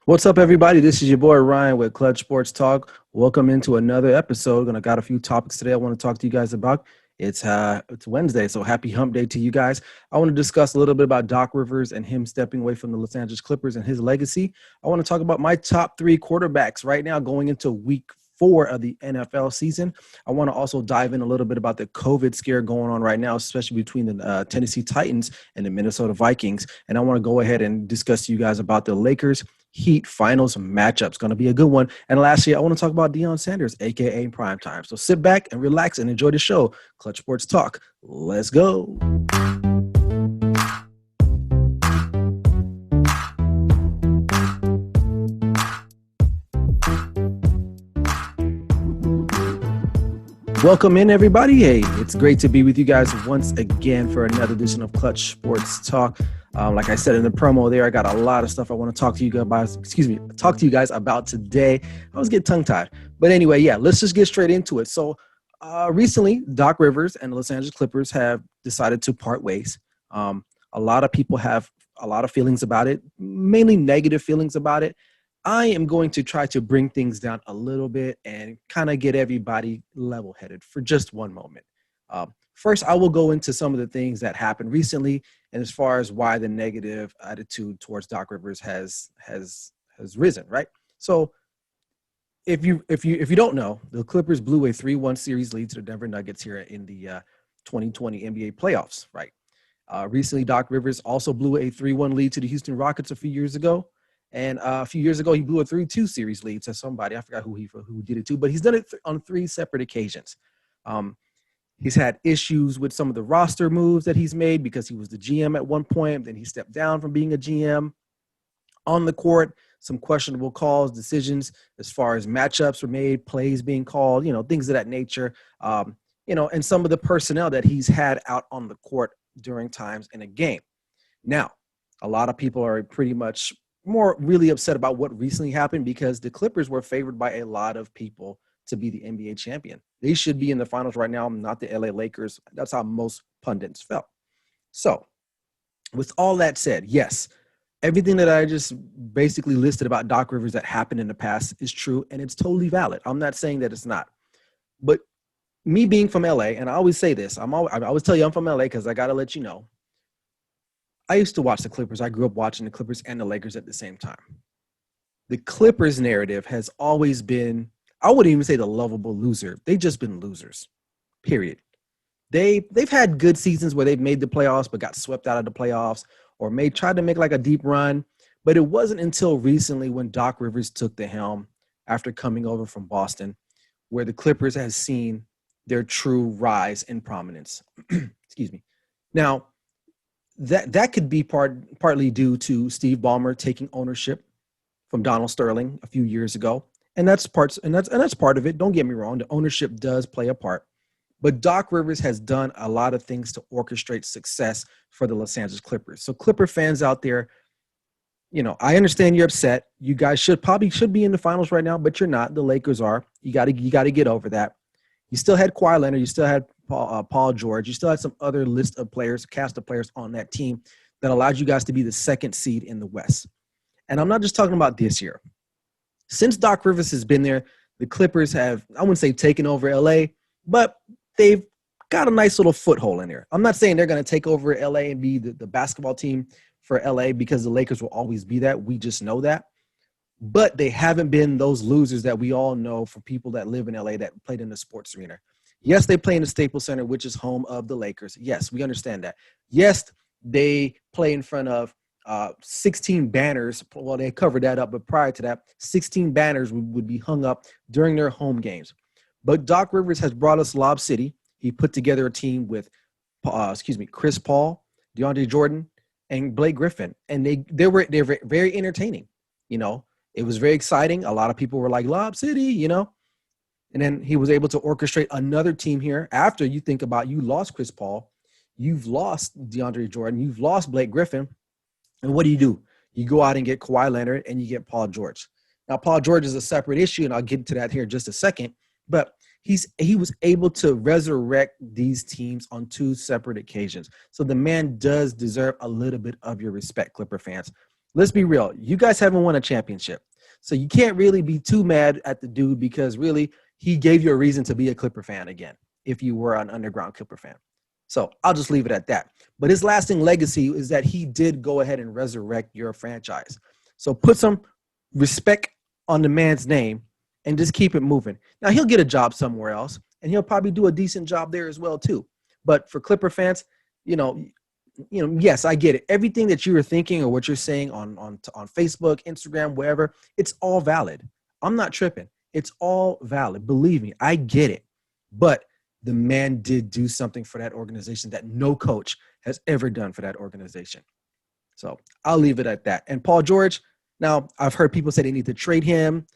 What's up, everybody? This is your boy Ryan with Clutch Sports Talk. Welcome into another episode. I got a few topics today I want to talk to you guys about. It's Wednesday, so happy hump day to you guys. I want to discuss a little bit about Doc Rivers and him stepping away from the Los Angeles Clippers and his legacy. I want to talk about my top three quarterbacks right now going into week 4 of the NFL season. I want to also dive in a little bit about the COVID scare going on right now, especially between the Tennessee Titans and the Minnesota Vikings. And I want to go ahead and discuss to you guys about the Lakers Heat finals matchup. It's going to be a good one. And lastly, I want to talk about Deion Sanders, aka Primetime. So sit back and relax and enjoy the show. Clutch Sports Talk. Let's go. Welcome in, everybody. Hey, it's great to be with you guys once again for another edition of Clutch Sports Talk. Like I said in the promo there, I got a lot of stuff I want to talk to you guys about today. I was getting tongue-tied. But anyway, let's just get straight into it. So recently, Doc Rivers and the Los Angeles Clippers have decided to part ways. A lot of people have a lot of feelings about it, mainly negative feelings about it. I am going to try to bring things down a little bit and kind of get everybody level-headed for just one moment. First, I will go into some of the things that happened recently, and as far as why the negative attitude towards Doc Rivers has risen. Right. So, if you don't know, the Clippers blew a 3-1 series lead to the Denver Nuggets here in the 2020 NBA playoffs. Right. Recently, Doc Rivers also blew a 3-1 lead to the Houston Rockets a few years ago. And a few years ago, he blew a 3-2 series lead to somebody. I forgot who did it to, but he's done it on 3 separate occasions. He's had issues with some of the roster moves that he's made because he was the GM at one point. Then he stepped down from being a GM. On the court, some questionable calls, decisions as far as matchups were made, plays being called, things of that nature. And some of the personnel that he's had out on the court during times in a game. Now, a lot of people are pretty much more really upset about what recently happened because the Clippers were favored by a lot of people to be the NBA champion. They should be in the finals right now, not the LA Lakers. That's how most pundits felt. So with all that said, yes, everything that I just basically listed about Doc Rivers that happened in the past is true, and it's totally valid. I'm not saying that it's not. But me being from LA, and I always say this, I always tell you I'm from LA because I got to let you know, I used to watch the Clippers. I grew up watching the Clippers and the Lakers at the same time. The Clippers narrative has always been, I wouldn't even say the lovable loser. They've just been losers, period. They've had good seasons where they've made the playoffs but got swept out of the playoffs or tried to make like a deep run. But it wasn't until recently when Doc Rivers took the helm after coming over from Boston where the Clippers has seen their true rise in prominence. Excuse me. Now, that could be partly due to Steve Ballmer taking ownership from Donald Sterling a few years ago. And that's part of it. Don't get me wrong. The ownership does play a part. But Doc Rivers has done a lot of things to orchestrate success for the Los Angeles Clippers. So Clipper fans out there, I understand you're upset. You guys should be in the finals right now, but you're not. The Lakers are. You got to get over that. You still had Kawhi Leonard. You still had Paul George. You still had some other cast of players on that team that allowed you guys to be the second seed in the West. And I'm not just talking about this year. Since Doc Rivers has been there, the Clippers have, I wouldn't say taken over LA, but they've got a nice little foothold in there. I'm not saying they're going to take over LA and be the basketball team for LA because the Lakers will always be that. We just know that. But they haven't been those losers that we all know for people that live in LA that played in the sports arena. Yes, they play in the Staples Center, which is home of the Lakers. Yes, we understand that. Yes, they play in front of 16 banners. Well, they covered that up, but prior to that, 16 banners would be hung up during their home games. But Doc Rivers has brought us Lob City. He put together a team with, Chris Paul, DeAndre Jordan, and Blake Griffin, and they're very entertaining. It was very exciting. A lot of people were like, Lob City, And then he was able to orchestrate another team here after you think about you lost Chris Paul, you've lost DeAndre Jordan, you've lost Blake Griffin. And what do? You go out and get Kawhi Leonard and you get Paul George. Now, Paul George is a separate issue, and I'll get to that here in just a second. But he was able to resurrect these teams on 2 separate occasions. So the man does deserve a little bit of your respect, Clipper fans. let's be real. You guys haven't won a championship. So you can't really be too mad at the dude because really he gave you a reason to be a Clipper fan again if you were an underground Clipper fan. So I'll just leave it at that. But his lasting legacy is that he did go ahead and resurrect your franchise. So put some respect on the man's name and just keep it moving. Now he'll get a job somewhere else and he'll probably do a decent job there as well too. But for Clipper fans, yes, I get it. Everything that you were thinking or what you're saying on Facebook, Instagram, wherever, it's all valid. I'm not tripping. It's all valid. Believe me, I get it. But the man did do something for that organization that no coach has ever done for that organization. So I'll leave it at that. And Paul George, now I've heard people say they need to trade him.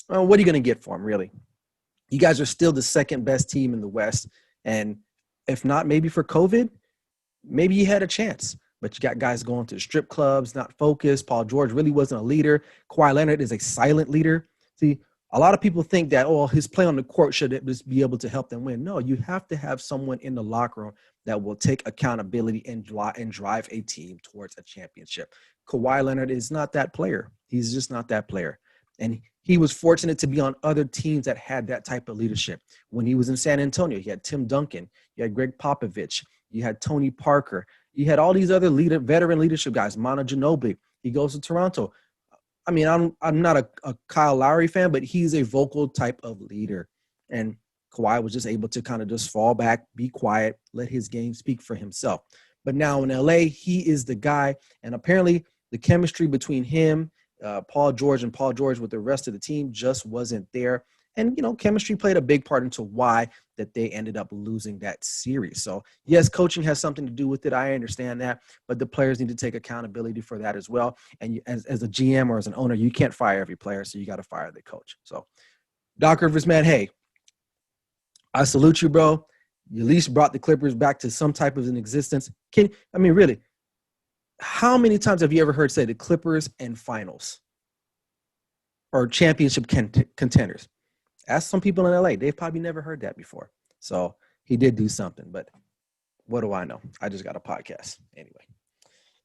Well, what are you going to get for him, really? You guys are still the second best team in the West. And if not, maybe for COVID, maybe you had a chance. But you got guys going to strip clubs, not focused. Paul George really wasn't a leader. Kawhi Leonard is a silent leader. See, a lot of people think that, his play on the court should just be able to help them win. No, you have to have someone in the locker room that will take accountability and drive a team towards a championship. Kawhi Leonard is not that player. He's just not that player. And he was fortunate to be on other teams that had that type of leadership. When he was in San Antonio, he had Tim Duncan, you had Greg Popovich, you had Tony Parker, you had all these other veteran leadership guys, Manu Ginobili. He goes to Toronto. I mean, I'm not a Kyle Lowry fan, but he's a vocal type of leader. And Kawhi was just able to kind of just fall back, be quiet, let his game speak for himself. But now in LA, he is the guy. And apparently the chemistry between him, Paul George with the rest of the team just wasn't there. And, chemistry played a big part into why that they ended up losing that series. So, yes, coaching has something to do with it. I understand that. But the players need to take accountability for that as well. And as a GM or as an owner, you can't fire every player. So you got to fire the coach. So, Doc Rivers, man, hey, I salute you, bro. You at least brought the Clippers back to some type of an existence. Really, how many times have you ever heard say the Clippers and finals or championship contenders? Ask some people in LA. They've probably never heard that before. So he did do something, but what do I know? I just got a podcast anyway.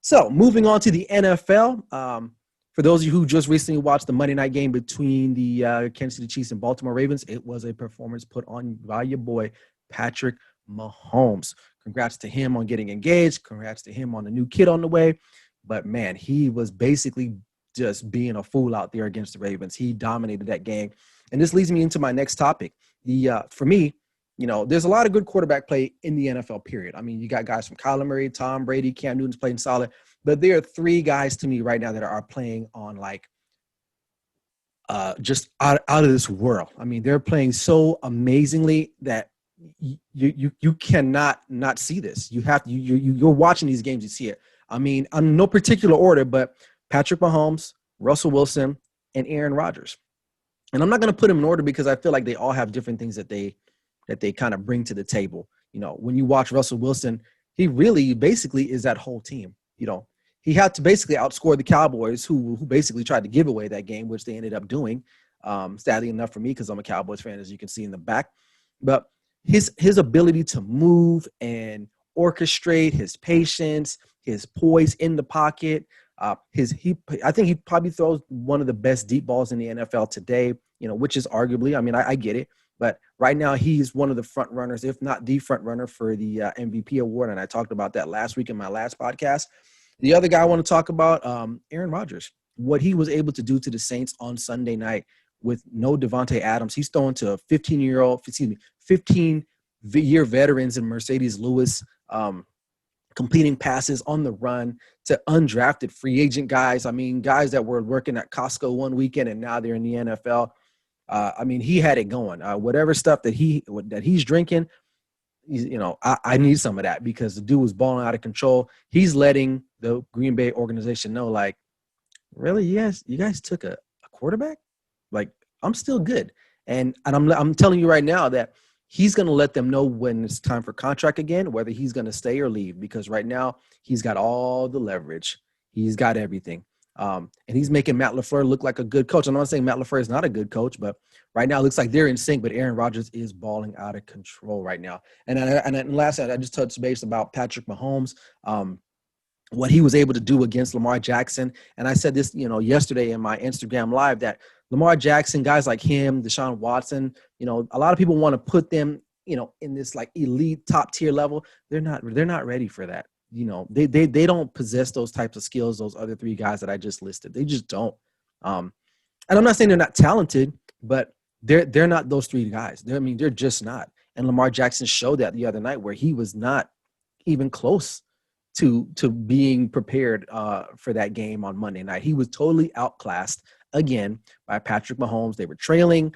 So moving on to the NFL. For those of you who just recently watched the Monday night game between the Kansas City Chiefs and Baltimore Ravens, it was a performance put on by your boy, Patrick Mahomes. Congrats to him on getting engaged. Congrats to him on the new kid on the way. But, man, he was basically just being a fool out there against the Ravens. He dominated that game. And this leads me into my next topic. For me, there's a lot of good quarterback play in the NFL, period. I mean, you got guys from Kyler Murray, Tom Brady, Cam Newton's playing solid. But there are three guys to me right now that are playing on just out of this world. I mean, they're playing so amazingly that you cannot not see this. You're watching these games, you see it. I mean, in no particular order, but Patrick Mahomes, Russell Wilson, and Aaron Rodgers. And I'm not going to put them in order because I feel like they all have different things that they kind of bring to the table. When you watch Russell Wilson, he really basically is that whole team. He had to basically outscore the Cowboys who basically tried to give away that game, which they ended up doing. Sadly enough for me, because I'm a Cowboys fan, as you can see in the back. But his ability to move and orchestrate, his patience, his poise in the pocket, I think he probably throws one of the best deep balls in the NFL today, which is arguably, I get it. But right now he's one of the front runners, if not the front runner for the MVP award. And I talked about that last week in my last podcast. The other guy I want to talk about, Aaron Rodgers, what he was able to do to the Saints on Sunday night with no Devontae Adams. He's throwing to 15-year veterans in Mercedes Lewis, completing passes on the run to undrafted free agent guys. I mean, guys that were working at Costco one weekend and now they're in the NFL. He had it going. Whatever stuff that he's drinking, I need some of that because the dude was balling out of control. He's letting the Green Bay organization know, like, really, you guys took a quarterback? Like, I'm still good. And I'm telling you right now that he's going to let them know when it's time for contract again, whether he's going to stay or leave, because right now he's got all the leverage. He's got everything. And he's making Matt LaFleur look like a good coach. I'm not saying Matt LaFleur is not a good coach, but right now it looks like they're in sync, but Aaron Rodgers is balling out of control right now. And lastly, I just touched base about Patrick Mahomes. what he was able to do against Lamar Jackson. And I said this, yesterday in my Instagram live, that Lamar Jackson, guys like him, Deshaun Watson, a lot of people want to put them, in this like elite top tier level. They're not ready for that. They don't possess those types of skills, those other three guys that I just listed. They just don't. And I'm not saying they're not talented, but they're not those three guys. They're just not. And Lamar Jackson showed that the other night, where he was not even close to being prepared for that game on Monday night. He was totally outclassed again by Patrick Mahomes. They were trailing.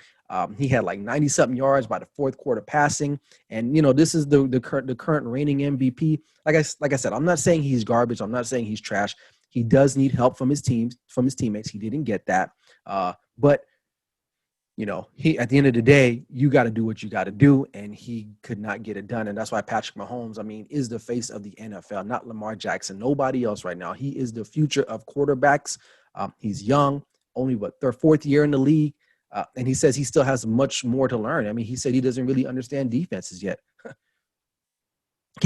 He had like 90-something yards by the fourth quarter passing. And, this is the current reigning MVP. Like I said, I'm not saying he's garbage. I'm not saying he's trash. He does need help from his teammates. He didn't get that. But he, at the end of the day, you got to do what you got to do, and he could not get it done. And that's why Patrick Mahomes, is the face of the NFL, not Lamar Jackson, nobody else right now. He is the future of quarterbacks. He's young, only their fourth year in the league, and he says he still has much more to learn. He said he doesn't really understand defenses yet.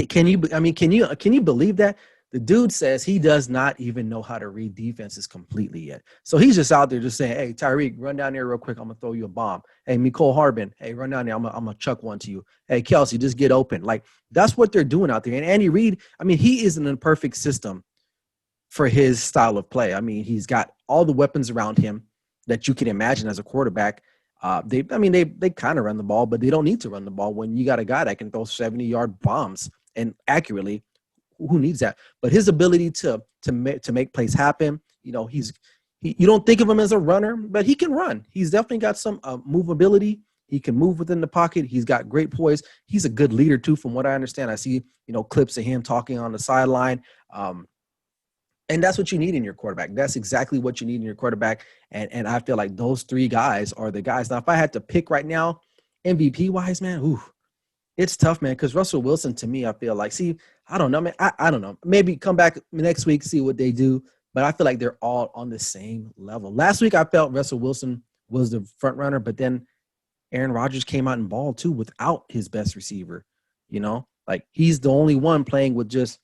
Can you believe that? The dude says he does not even know how to read defenses completely yet. So he's just out there just saying, hey, Tyreek, run down there real quick. I'm going to throw you a bomb. Hey, Mecole Hardman, hey, run down there. I'm going to chuck one to you. Hey, Kelsey, just get open. Like, that's what they're doing out there. And Andy Reid, he is in a perfect system for his style of play. He's got all the weapons around him that you can imagine as a quarterback. They kind of run the ball, but they don't need to run the ball when you got a guy that can throw 70-yard bombs and accurately. Who needs that? But his ability to make plays happen, you don't think of him as a runner, but he can run. He's definitely got some movability. He can move within the pocket. He's got great poise. He's a good leader too, from what I understand. I see, clips of him talking on the sideline. And that's what you need in your quarterback. That's exactly what you need in your quarterback. And I feel like those three guys are the guys. Now, if I had to pick right now, MVP wise, man, it's tough, man, because Russell Wilson, to me, I feel like, I don't know, man. I don't know. Maybe come back next week, see what they do. But I feel like they're all on the same level. Last week, I felt Russell Wilson was the front runner, but then Aaron Rodgers came out and balled, too, without his best receiver. Like, he's the only one playing with just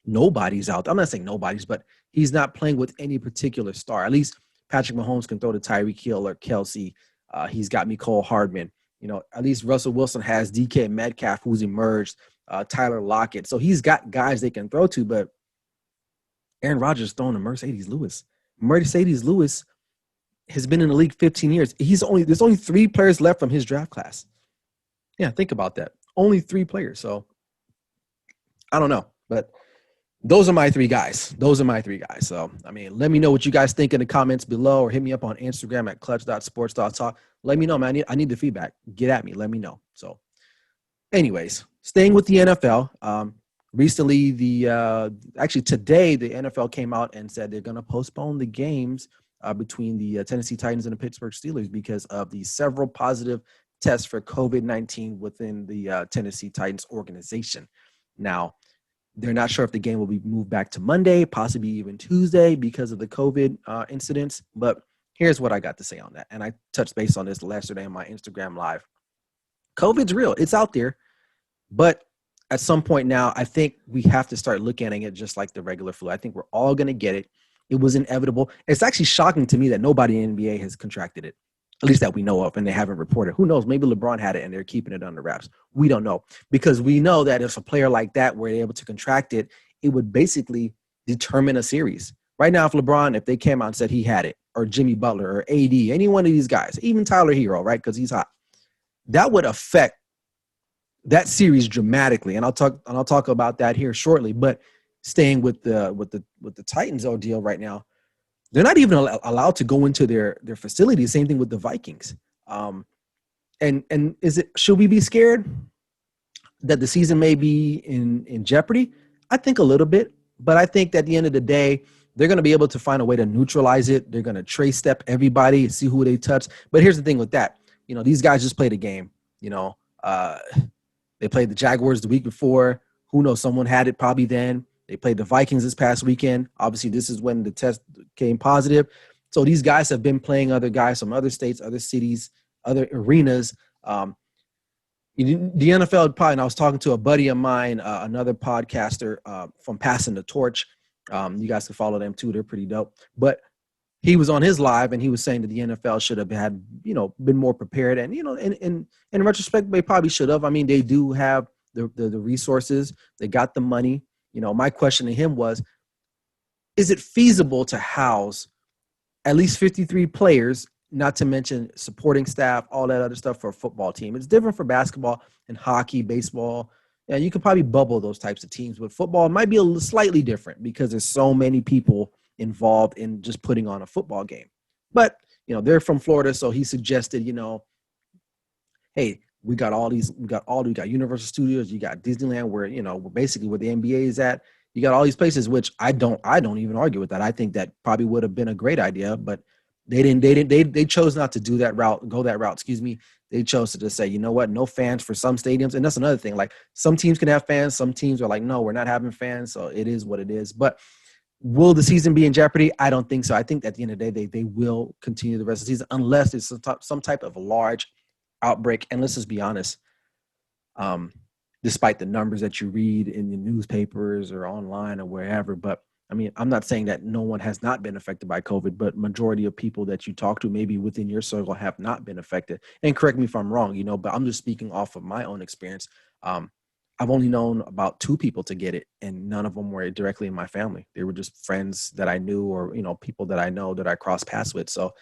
nobody's out. I'm not saying nobody's, but he's not playing with any particular star. At least Patrick Mahomes can throw to Tyreek Hill or Kelsey. He's got Mecole Hardman. At least Russell Wilson has DK Metcalf, who's emerged, Tyler Lockett. So he's got guys they can throw to, but Aaron Rodgers throwing to Mercedes Lewis. Mercedes Lewis has been in the league 15 years. There's only 3 players left from his draft class. Yeah, think about that. Only 3 players. So I don't know, but those are my 3 guys. So, let me know what you guys think in the comments below, or hit me up on Instagram at clutch.sports.talk. Let me know, man. I need the feedback. Get at me. Let me know. So, anyways, staying with the NFL, recently today the NFL came out and said they're going to postpone the games between the Tennessee Titans and the Pittsburgh Steelers because of the several positive tests for Coivd19 within the Tennessee Titans organization. Now, they're not sure if the game will be moved back to Monday, possibly even Tuesday because of the COVID incidents. But here's what I got to say on that. And I touched base on this yesterday on my Instagram Live. COVID's real. It's out there. But at some point now, I think we have to start looking at it just like the regular flu. I think we're all going to get it. It was inevitable. It's actually shocking to me that nobody in the NBA has contracted it, at least that we know of, and they haven't reported. Who knows? Maybe LeBron had it and they're keeping it under wraps. We don't know, because we know that if a player like that were able to contract it, it would basically determine a series. Right now, if they came out and said he had it, or Jimmy Butler or AD, any one of these guys, even Tyler Hero, right, because he's hot, that would affect that series dramatically. And I'll talk about that here shortly. But staying with the Titans deal right now, they're not even allowed to go into their facility. Same thing with the Vikings. And should we be scared that the season may be in jeopardy? I think a little bit, but I think that at the end of the day, they're going to be able to find a way to neutralize it. They're going to trace step everybody and see who they touch. But here's the thing with that. These guys just played a game. They played the Jaguars the week before. Who knows? Someone had it probably then. They played the Vikings this past weekend. Obviously, this is when the test came positive. So these guys have been playing other guys from other states, other cities, other arenas. The NFL probably, and I was talking to a buddy of mine, another podcaster from Passing the Torch. You guys can follow them too. They're pretty dope. But he was on his live and he was saying that the NFL should have had, been more prepared. And, in retrospect, they probably should have. I mean, they do have the resources. They got the money. My question to him was, is it feasible to house at least 53 players, not to mention supporting staff, all that other stuff for a football team? It's different for basketball and hockey, baseball. Yeah, you could probably bubble those types of teams, but football might be slightly different because there's so many people involved in just putting on a football game. But, they're from Florida, so he suggested, hey, we got Universal Studios, you got Disneyland, where, basically where the NBA is at. You got all these places, which I don't even argue with that. I think that probably would have been a great idea, but they chose not to do that route, go that route, excuse me. They chose to just say, you know what, no fans for some stadiums. And that's another thing. Like, some teams can have fans. Some teams are like, no, we're not having fans. So it is what it is. But will the season be in jeopardy? I don't think so. I think at the end of the day, they will continue the rest of the season unless there's some type of large outbreak. And let's just be honest, despite the numbers that you read in the newspapers or online or wherever. But I mean, I'm not saying that no one has not been affected by COVID, but majority of people that you talk to, maybe within your circle, have not been affected. And correct me if I'm wrong, but I'm just speaking off of my own experience. I've only known about 2 people to get it, and none of them were directly in my family. They were just friends that I knew, or, people that I know that I crossed paths with. So,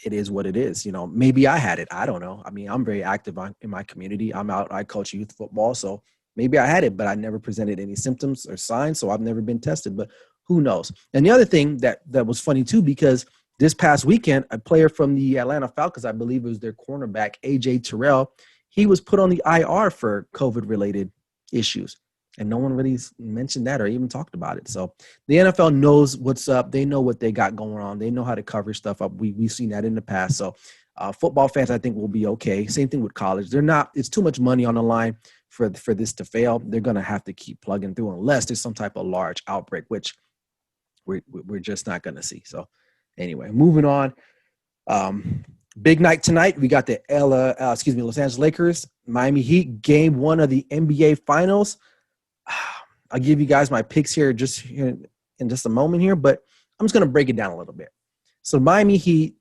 it is what it is. Maybe I had it. I don't know. I mean, I'm very active in my community. I coach youth football. So maybe I had it, but I never presented any symptoms or signs. So I've never been tested, but who knows? And the other thing that was funny too, because this past weekend, a player from the Atlanta Falcons, I believe it was their cornerback, AJ Terrell, he was put on the IR for COVID related issues. And no one really mentioned that or even talked about it. So the NFL knows what's up. They know what they got going on. They know how to cover stuff up. We've seen that in the past. So football fans, I think, will be okay. Same thing with college. It's too much money on the line for this to fail. They're going to have to keep plugging through unless there's some type of large outbreak, which we're just not going to see. So anyway, moving on. Big night tonight. We got the Los Angeles Lakers, Miami Heat, game 1 of the NBA Finals. I'll give you guys my picks here in just a moment here, but I'm just going to break it down a little bit. So Miami Heat,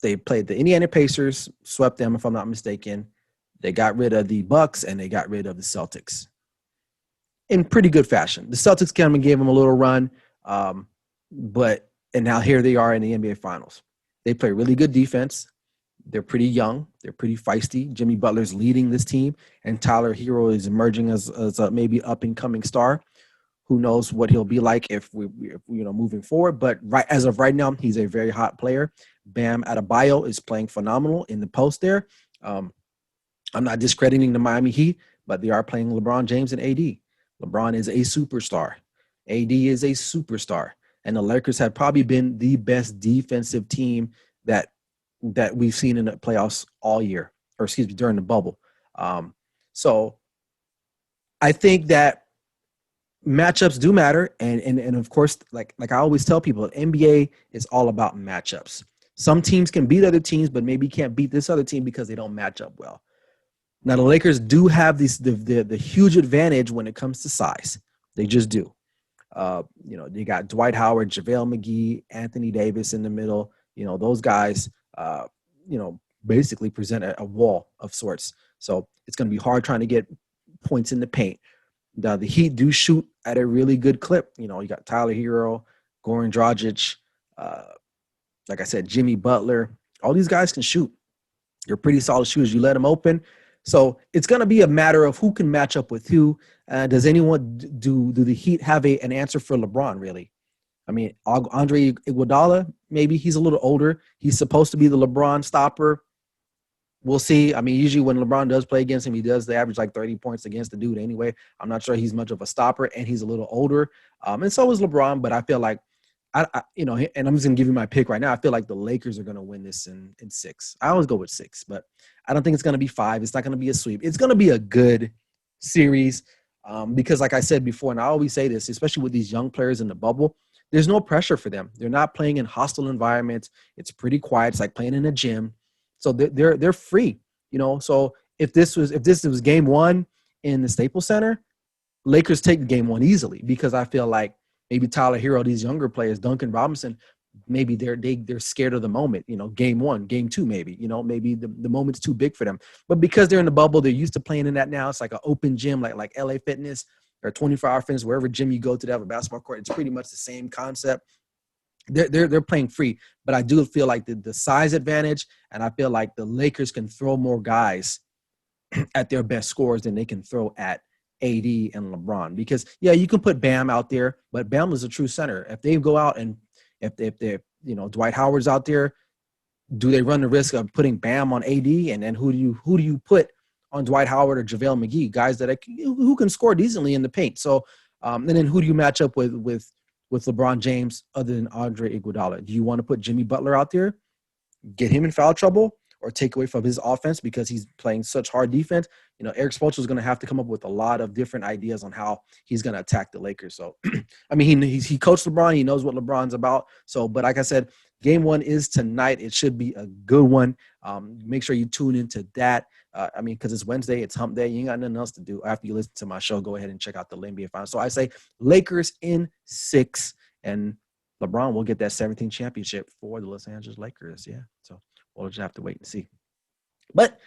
they played the Indiana Pacers, swept them if I'm not mistaken. They got rid of the Bucks and they got rid of the Celtics in pretty good fashion. The Celtics came and gave them a little run, and now here they are in the NBA Finals. They play really good defense. They're pretty young. They're pretty feisty. Jimmy Butler's leading this team, and Tyler Hero is emerging as a maybe up-and-coming star. Who knows what he'll be like if we moving forward. But as of right now, he's a very hot player. Bam Adebayo is playing phenomenal in the post there. I'm not discrediting the Miami Heat, but they are playing LeBron James and AD. LeBron is a superstar. AD is a superstar. And the Lakers have probably been the best defensive team that we've seen in the playoffs all year, or during the bubble. So I think that matchups do matter. And of course, like I always tell people, NBA is all about matchups. Some teams can beat other teams, but maybe can't beat this other team because they don't match up well. Now, the Lakers do have the huge advantage when it comes to size. They just do. You got Dwight Howard, JaVale McGee, Anthony Davis in the middle. Those guys, basically present a wall of sorts. So it's going to be hard trying to get points in the paint. Now, the Heat do shoot at a really good clip. You got Tyler Hero, Goran Dragic, like I said, Jimmy Butler. All these guys can shoot. They're pretty solid shooters. You let them open. So it's going to be a matter of who can match up with who. Does anyone do the Heat have an answer for LeBron, really? I mean, Andre Iguodala, maybe he's a little older. He's supposed to be the LeBron stopper. We'll see. I mean, usually when LeBron does play against him, he does the average like 30 points against the dude anyway. I'm not sure he's much of a stopper, and he's a little older. And so is LeBron, but I feel like, and I'm just going to give you my pick right now. I feel like the Lakers are going to win this in 6. I always go with 6, but I don't think it's going to be 5. It's not going to be a sweep. It's going to be a good series because, like I said before, and I always say this, especially with these young players in the bubble, there's no pressure for them. They're not playing in hostile environments. It's pretty quiet. It's like playing in a gym. So they're free, So if this was game 1 in the Staples Center, Lakers take game one easily because I feel like maybe Tyler Hero, these younger players, Duncan Robinson, maybe they're scared of the moment, game one, game two, maybe, maybe the moment's too big for them. But because they're in the bubble, they're used to playing in that now. It's like an open gym, like LA Fitness or 24-hour fitness, wherever gym you go to have a basketball court. It's pretty much the same concept. They're playing free, but I do feel like the size advantage, and I feel like the Lakers can throw more guys at their best scores than they can throw at AD and LeBron. Because yeah, you can put Bam out there, but Bam is a true center. If they go out and if they're Dwight Howard's out there, do they run the risk of putting Bam on AD? And then who do you put on Dwight Howard or JaVale McGee, guys that who can score decently in the paint? So and then who do you match up with LeBron James other than Andre Iguodala? Do you want to put Jimmy Butler out there, get him in foul trouble, or take away from his offense because he's playing such hard defense? Eric Spoelstra is going to have to come up with a lot of different ideas on how he's going to attack the Lakers. So, I mean, he coached LeBron. He knows what LeBron's about. So, but like I said, game one is tonight. It should be a good one. Make sure you tune into that. Because it's Wednesday, it's hump day. You ain't got nothing else to do. After you listen to my show, go ahead and check out the NBA Finals. So I say Lakers in 6, and LeBron will get that 17th championship for the Los Angeles Lakers. Yeah. So we'll just have to wait and see. But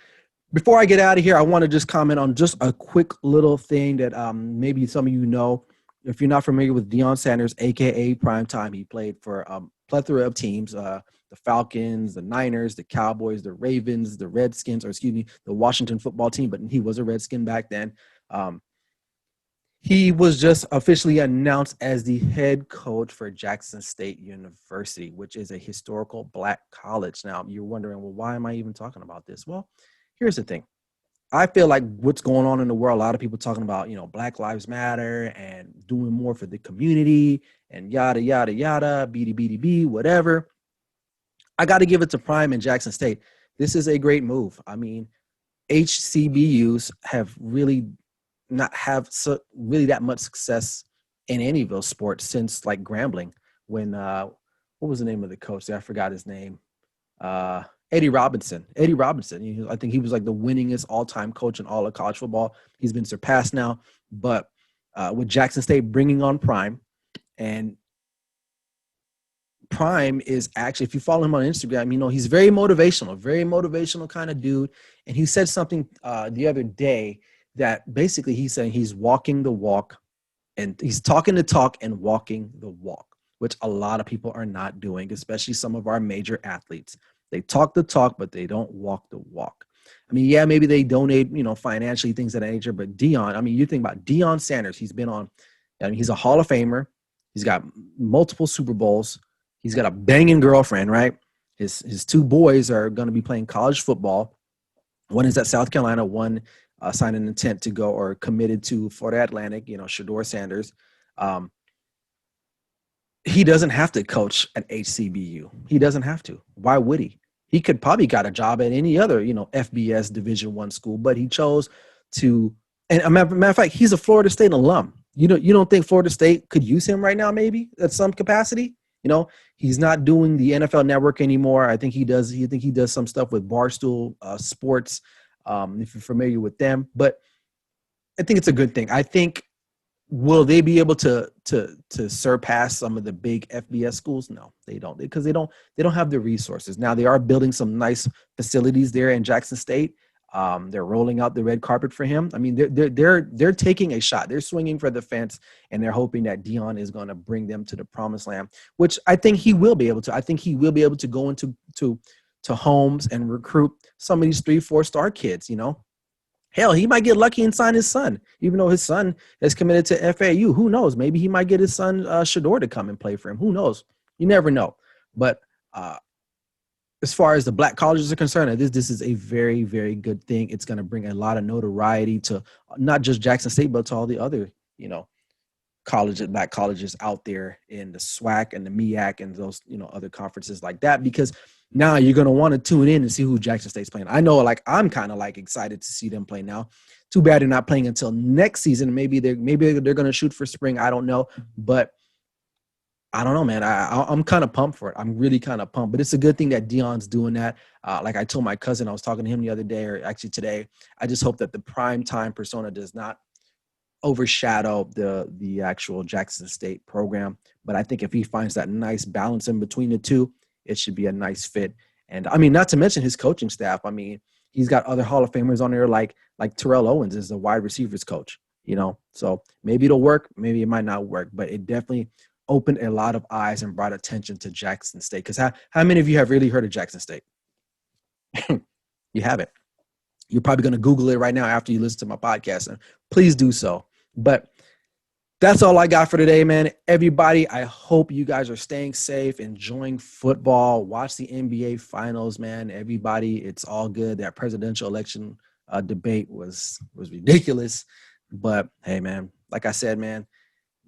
before I get out of here, I want to just comment on just a quick little thing that maybe some of you know. If you're not familiar with Deion Sanders, a.k.a. Primetime, he played for a plethora of teams, the Falcons, the Niners, the Cowboys, the Ravens, the Redskins, the Washington football team, but he was a Redskin back then. He was just officially announced as the head coach for Jackson State University, which is a historical Black college. Now, you're wondering, well, why am I even talking about this? Well, here's the thing. I feel like what's going on in the world, a lot of people talking about, Black Lives Matter and doing more for the community and yada, yada, yada, BD, whatever. I got to give it to Prime and Jackson State. This is a great move. I mean, HCBUs have really not have really that much success in any of those sports since like Grambling when what was the name of the coach there? I forgot his name. Eddie Robinson. I think he was like the winningest all-time coach in all of college football. He's been surpassed now, but with Jackson State bringing on Prime, and Prime is actually, if you follow him on Instagram, he's very motivational kind of dude. And he said something the other day that basically he's saying he's walking the walk, and he's talking the talk and walking the walk, which a lot of people are not doing, especially some of our major athletes. They talk the talk, but they don't walk the walk. I mean, yeah, maybe they donate, financially, things of that nature. But Deion, you think about Deion Sanders. He's been on, he's a Hall of Famer. He's got multiple Super Bowls. He's got a banging girlfriend, right? His 2 boys are going to be playing college football. One is at South Carolina. One signed an intent to go or committed to Florida Atlantic, Shedeur Sanders. He doesn't have to coach at HCBU. He doesn't have to. Why would he? He could probably got a job at any other, FBS Division I school, but he chose to. And a matter of fact, he's a Florida State alum. You don't think Florida State could use him right now, maybe at some capacity? He's not doing the NFL Network anymore. I think he does. He does some stuff with Barstool Sports, if you're familiar with them. But I think it's a good thing. I think. Will they be able to surpass some of the big FBS schools? No, they don't, because they don't have the resources. Now they are building some nice facilities there in Jackson State. They're rolling out the red carpet for him. I mean, they're taking a shot. They're swinging for the fence, and they're hoping that Deion is going to bring them to the promised land, which I think he will be able to. I think he will be able to go into homes and recruit some of these 3-4 star kids. Hell, he might get lucky and sign his son, even though his son is committed to FAU. Who knows? Maybe he might get his son Shedeur to come and play for him. Who knows? You never know. But as far as the Black colleges are concerned, this is a very, very good thing. It's going to bring a lot of notoriety to not just Jackson State, but to all the other, Black colleges out there in the SWAC and the MEAC and those, other conferences like that, because now you're going to want to tune in and see who Jackson State's playing. I know, I'm kind of excited to see them play now. Too bad they're not playing until next season. Maybe they're going to shoot for spring. I don't know, but I don't know, man. I'm kind of pumped for it. I'm really kind of pumped, but it's a good thing that Deion's doing that. Like I told my cousin, I was talking to him the other day, or actually today, I just hope that the prime time persona does not overshadow the actual Jackson State program. But I think if he finds that nice balance in between the two, it should be a nice fit. And I mean, not to mention his coaching staff. I mean, he's got other Hall of Famers on there, like Terrell Owens is the wide receivers coach, so maybe it'll work, maybe it might not work, but it definitely opened a lot of eyes and brought attention to Jackson State. Because how many of you have really heard of Jackson State? You haven't. You're probably going to Google it right now after you listen to my podcast, and please do so. But that's all I got for today, man. Everybody, I hope you guys are staying safe, enjoying football, watch the NBA finals, man. Everybody, it's all good. That presidential election debate was ridiculous. But hey, man, like I said, man,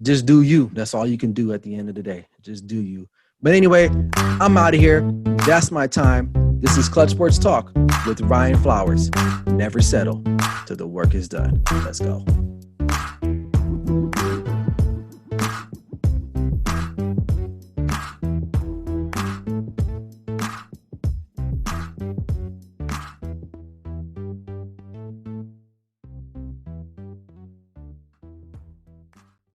just do you. That's all you can do at the end of the day. Just do you. But anyway, I'm out of here. That's my time. This is Clutch Sports Talk with Ryan Flowers. Never settle till the work is done. Let's go.